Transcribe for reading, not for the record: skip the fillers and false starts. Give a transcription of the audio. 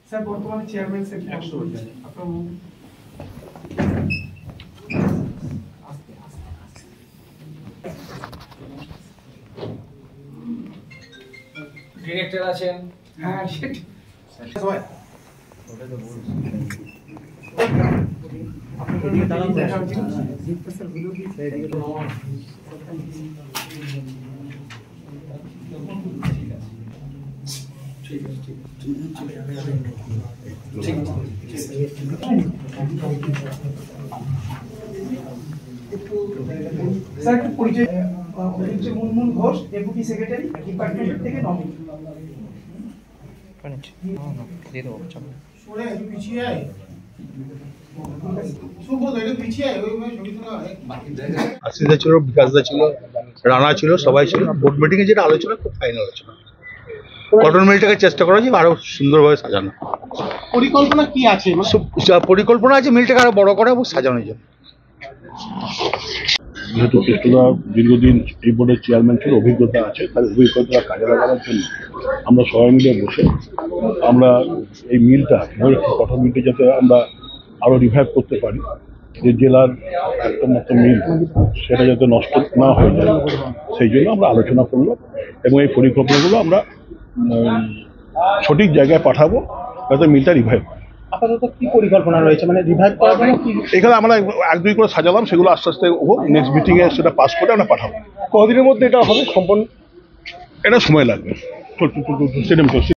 Sir বর্তমানে chairman sir 100 আপনার director আছেন। হ্যাঁ সেটা সবাই ওটা তো বলছি আপনাদের দাঁড়াও দেখা হচ্ছে জিততে স্যার ভিডিও কি এদিকে তো নয় ঠিক আছে স্যার একটু পরিচয় হচ্ছে Munmun Ghosh deputy secretary department থেকে নমিনি দিয়ে দেবো সরে একটু পিছিয়ে আয় সুবোধ একটু পিছিয়ে আয় ওই ছবি তোলা আশিসদা ছিল, বিকাশদা ছিল, রানা ছিল, সবাই ছিল। বোর্ড মিটিং এ যেটা আলোচনা খুব ফাইন আলোচনা। কটন মিলটাকে চেষ্টা করা হয়েছে আরো সুন্দরভাবে সাজানো। পরিকল্পনা কি আছে পরিকল্পনা আছে মিলটাকে আরো বড় করা এবং সাজানোর জন্য। যেহেতু কৃষ্ণদা দীর্ঘদিন এই বোর্ডের চেয়ারম্যান ছিল, অভিজ্ঞতা আছে, তার অভিজ্ঞতা কাজে লাগানোর জন্য আমরা সবাই মিলে বসে আমরা এই মিলটা কটন মিলটা যাতে আমরা আরো রিভাইভ করতে পারি, যে জেলার একটা মতো মিল সেটা যাতে নষ্ট না হয়ে যায়, সেই জন্য আমরা আলোচনা করলাম এবং এই পরিকল্পনাগুলো আমরা সঠিক জায়গায় পাঠাবো যাতে মিলটা রিভাইভ হয়। আপাতত কি পরিকল্পনা রয়েছে মানে রিভাইভ করার জন্য কি এখানে আমরা এক দুই করে সাজালাম, সেগুলো আস্তে আস্তে হোক, নেক্সট মিটিং এ সেটা পাস করে আমরা পাঠাবো। কদিনের মধ্যে এটা হবে সম্পন্ন? এটা সময় লাগবে।